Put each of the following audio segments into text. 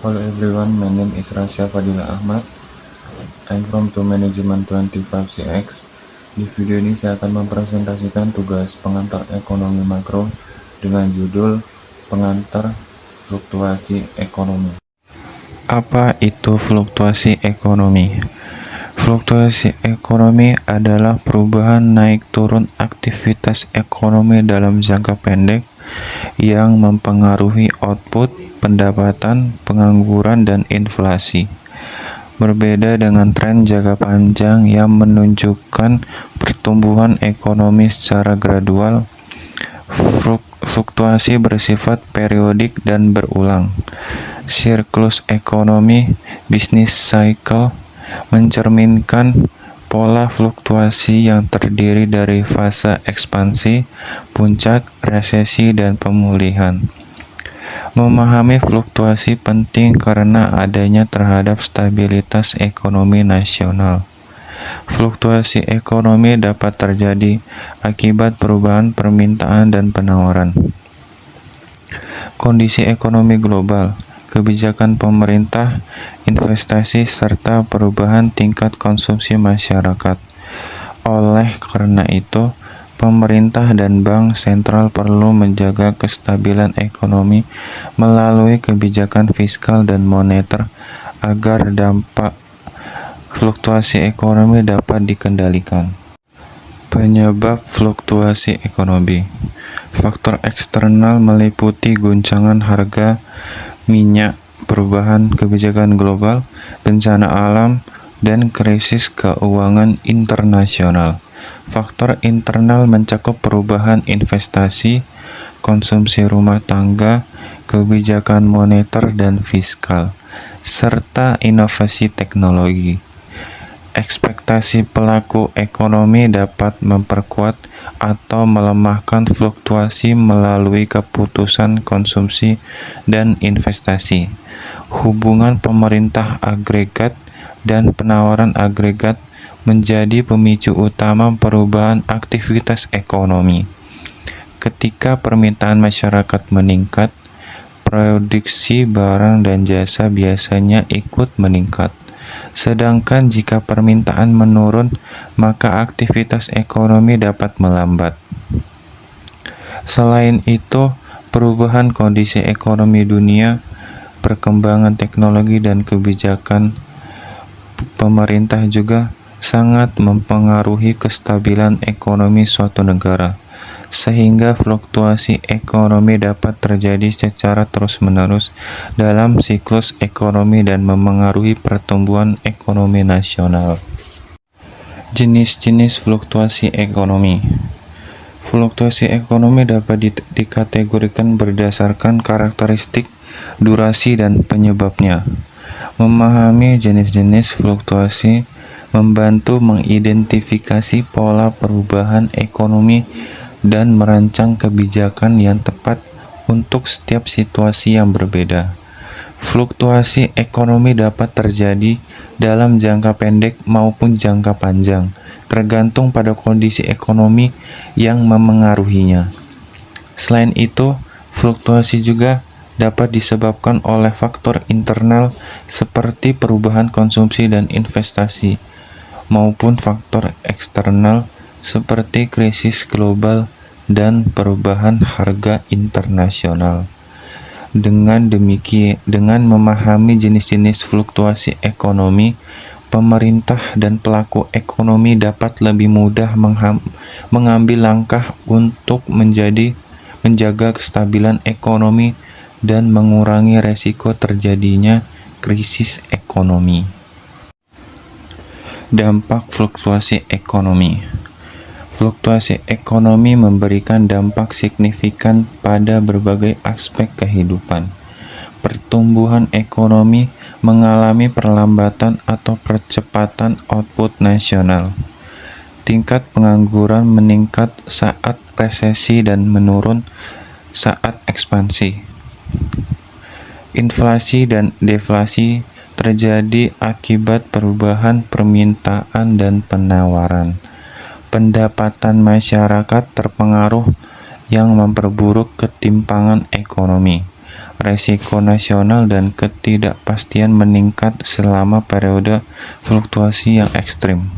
Hello everyone, my name is Rasya Fadila Ahmad. I'm from To Management 25CX. Di video ini saya akan mempresentasikan tugas pengantar ekonomi makro dengan judul Pengantar Fluktuasi Ekonomi. Apa itu fluktuasi ekonomi? Fluktuasi ekonomi adalah perubahan naik turun aktivitas ekonomi dalam jangka pendek yang mempengaruhi output, pendapatan, pengangguran, dan inflasi. Berbeda dengan tren jangka panjang yang menunjukkan pertumbuhan ekonomi secara gradual, fluktuasi bersifat periodik dan berulang. Siklus ekonomi, business cycle, mencerminkan pola fluktuasi yang terdiri dari fase ekspansi, puncak, resesi, dan pemulihan. Memahami fluktuasi penting karena adanya terhadap stabilitas ekonomi nasional. Fluktuasi ekonomi dapat terjadi akibat perubahan permintaan dan penawaran. Kondisi ekonomi global, kebijakan pemerintah, investasi, serta perubahan tingkat konsumsi masyarakat. Oleh karena itu, pemerintah dan bank sentral perlu menjaga kestabilan ekonomi melalui kebijakan fiskal dan moneter agar dampak fluktuasi ekonomi dapat dikendalikan. Penyebab fluktuasi ekonomi. Faktor eksternal meliputi guncangan harga minyak, perubahan kebijakan global, bencana alam, dan krisis keuangan internasional. Faktor internal mencakup perubahan investasi, konsumsi rumah tangga, kebijakan moneter dan fiskal, serta inovasi teknologi. Ekspektasi pelaku ekonomi dapat memperkuat atau melemahkan fluktuasi melalui keputusan konsumsi dan investasi. Hubungan pemerintah agregat dan penawaran agregat menjadi pemicu utama perubahan aktivitas ekonomi. Ketika permintaan masyarakat meningkat, produksi barang dan jasa biasanya ikut meningkat. Sedangkan jika permintaan menurun, maka aktivitas ekonomi dapat melambat. Selain itu, perubahan kondisi ekonomi dunia, perkembangan teknologi dan kebijakan pemerintah juga sangat mempengaruhi kestabilan ekonomi suatu negara, sehingga fluktuasi ekonomi dapat terjadi secara terus-menerus dalam siklus ekonomi dan memengaruhi pertumbuhan ekonomi nasional. Jenis-jenis fluktuasi ekonomi. Fluktuasi ekonomi dapat dikategorikan berdasarkan karakteristik, durasi, dan penyebabnya. Memahami jenis-jenis fluktuasi membantu mengidentifikasi pola perubahan ekonomi dan merancang kebijakan yang tepat untuk setiap situasi yang berbeda. Fluktuasi ekonomi dapat terjadi dalam jangka pendek maupun jangka panjang, tergantung pada kondisi ekonomi yang memengaruhinya. Selain itu, fluktuasi juga dapat disebabkan oleh faktor internal seperti perubahan konsumsi dan investasi, maupun faktor eksternal seperti krisis global dan perubahan harga internasional. Dengan memahami jenis-jenis fluktuasi ekonomi, pemerintah dan pelaku ekonomi dapat lebih mudah mengambil langkah untuk menjaga kestabilan ekonomi dan mengurangi resiko terjadinya krisis ekonomi. Dampak fluktuasi ekonomi. Fluktuasi ekonomi memberikan dampak signifikan pada berbagai aspek kehidupan. Pertumbuhan ekonomi mengalami perlambatan atau percepatan output nasional. Tingkat pengangguran meningkat saat resesi dan menurun saat ekspansi. Inflasi dan deflasi terjadi akibat perubahan permintaan dan penawaran. Pendapatan masyarakat terpengaruh yang memperburuk ketimpangan ekonomi. resiko nasional dan ketidakpastian meningkat selama periode fluktuasi yang ekstrim.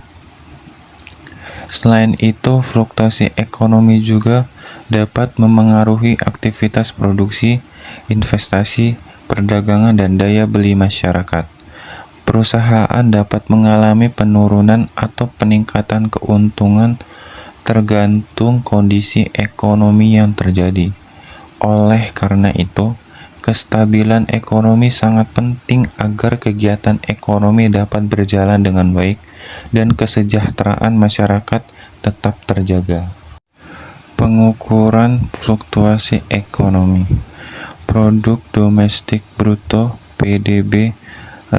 Selain itu, fluktuasi ekonomi juga dapat memengaruhi aktivitas produksi, investasi, perdagangan, dan daya beli masyarakat. Perusahaan dapat mengalami penurunan atau peningkatan keuntungan tergantung kondisi ekonomi yang terjadi. Oleh karena itu, kestabilan ekonomi sangat penting agar kegiatan ekonomi dapat berjalan dengan baik dan kesejahteraan masyarakat tetap terjaga. Pengukuran fluktuasi ekonomi. Produk domestik bruto (PDB)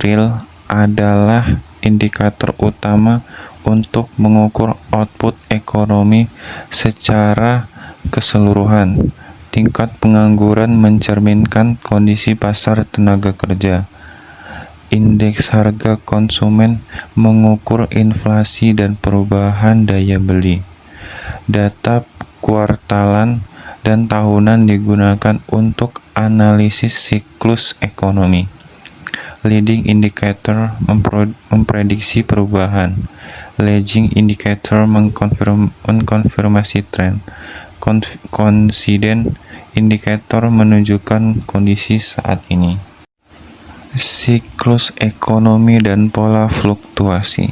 real adalah indikator utama untuk mengukur output ekonomi secara keseluruhan. Tingkat pengangguran mencerminkan kondisi pasar tenaga kerja. Indeks harga konsumen mengukur inflasi dan perubahan daya beli. Data kuartalan dan tahunan digunakan untuk analisis siklus ekonomi. Leading indicator memprediksi perubahan. Lagging indicator mengkonfirmasi tren. Coincident indikator menunjukkan kondisi saat ini. Siklus ekonomi dan pola fluktuasi.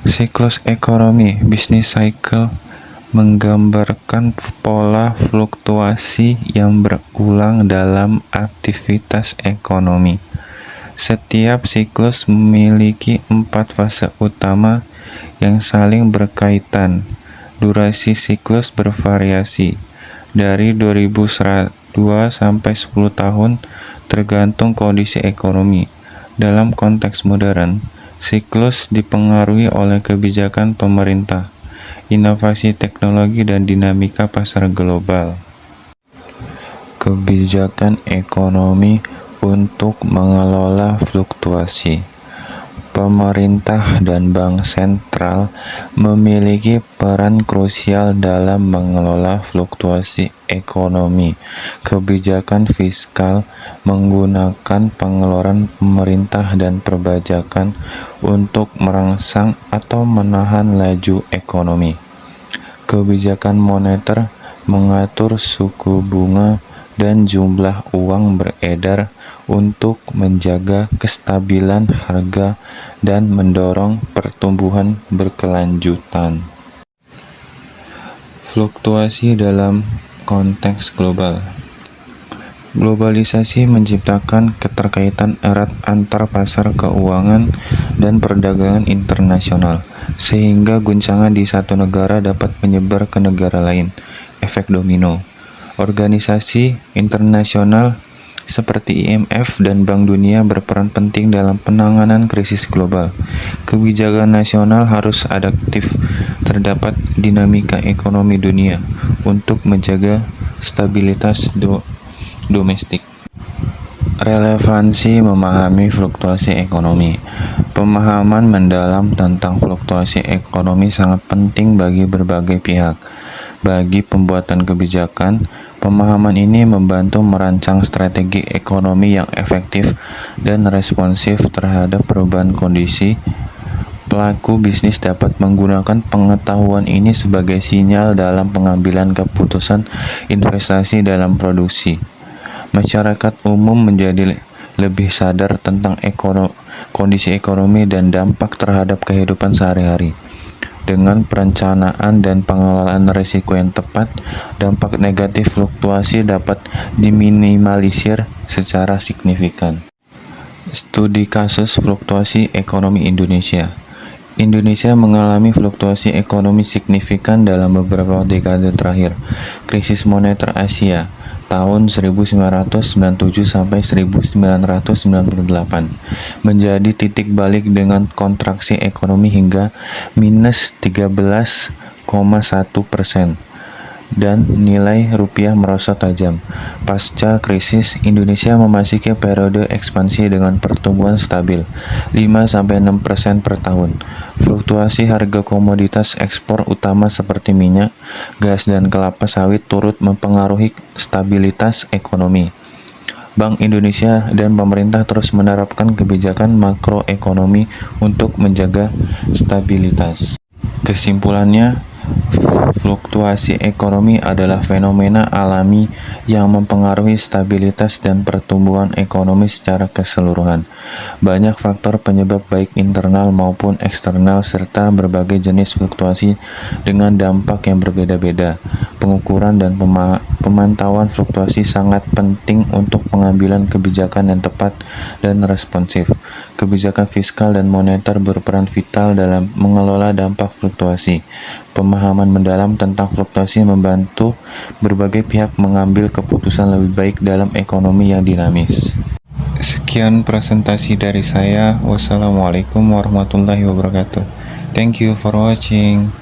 Siklus ekonomi business cycle menggambarkan pola fluktuasi yang berulang dalam aktivitas ekonomi. Setiap siklus memiliki 4 fase utama yang saling berkaitan. Durasi siklus bervariasi dari 2002 sampai 10 tahun tergantung kondisi ekonomi. Dalam konteks modern, siklus dipengaruhi oleh kebijakan pemerintah, inovasi teknologi, dan dinamika pasar global. Kebijakan ekonomi untuk mengelola fluktuasi. Pemerintah dan bank sentral memiliki peran krusial dalam mengelola fluktuasi ekonomi. Kebijakan fiskal menggunakan pengeluaran pemerintah dan perpajakan untuk merangsang atau menahan laju ekonomi. Kebijakan moneter mengatur suku bunga dan jumlah uang beredar untuk menjaga kestabilan harga dan mendorong pertumbuhan berkelanjutan. Fluktuasi dalam konteks global. Globalisasi menciptakan keterkaitan erat antar pasar keuangan dan perdagangan internasional, sehingga guncangan di satu negara dapat menyebar ke negara lain. Efek domino. Organisasi internasional seperti IMF dan Bank Dunia berperan penting dalam penanganan krisis global. Kebijakan nasional harus adaptif terhadap dinamika ekonomi dunia untuk menjaga stabilitas domestik. Relevansi memahami fluktuasi ekonomi. Pemahaman mendalam tentang fluktuasi ekonomi sangat penting bagi berbagai pihak. Bagi pembuatan kebijakan, pemahaman ini membantu merancang strategi ekonomi yang efektif dan responsif terhadap perubahan kondisi. Pelaku bisnis dapat menggunakan pengetahuan ini sebagai sinyal dalam pengambilan keputusan investasi dalam produksi. Masyarakat umum menjadi lebih sadar tentang kondisi ekonomi dan dampak terhadap kehidupan sehari-hari. Dengan perencanaan dan pengelolaan risiko yang tepat, dampak negatif fluktuasi dapat diminimalisir secara signifikan. Studi kasus fluktuasi ekonomi Indonesia. Indonesia mengalami fluktuasi ekonomi signifikan dalam beberapa dekade terakhir. Krisis moneter Asia tahun 1997 sampai 1998 menjadi titik balik dengan kontraksi ekonomi hingga minus 13,1%. dan nilai rupiah merosot tajam. Pasca krisis, Indonesia memasuki periode ekspansi dengan pertumbuhan stabil 5-6% per tahun. Fluktuasi harga komoditas ekspor utama seperti minyak, gas, dan kelapa sawit turut mempengaruhi stabilitas ekonomi. Bank Indonesia dan pemerintah terus menerapkan kebijakan makroekonomi untuk menjaga stabilitas. Kesimpulannya, fluktuasi ekonomi adalah fenomena alami yang mempengaruhi stabilitas dan pertumbuhan ekonomi secara keseluruhan. Banyak faktor penyebab baik internal maupun eksternal serta berbagai jenis fluktuasi dengan dampak yang berbeda-beda. Pengukuran dan pemantauan fluktuasi sangat penting untuk pengambilan kebijakan yang tepat dan responsif. Kebijakan fiskal dan moneter berperan vital dalam mengelola dampak fluktuasi. Pemahaman mendalam tentang fluktuasi membantu berbagai pihak mengambil keputusan lebih baik dalam ekonomi yang dinamis. Sekian presentasi dari saya. Wassalamualaikum warahmatullahi wabarakatuh. Thank you for watching.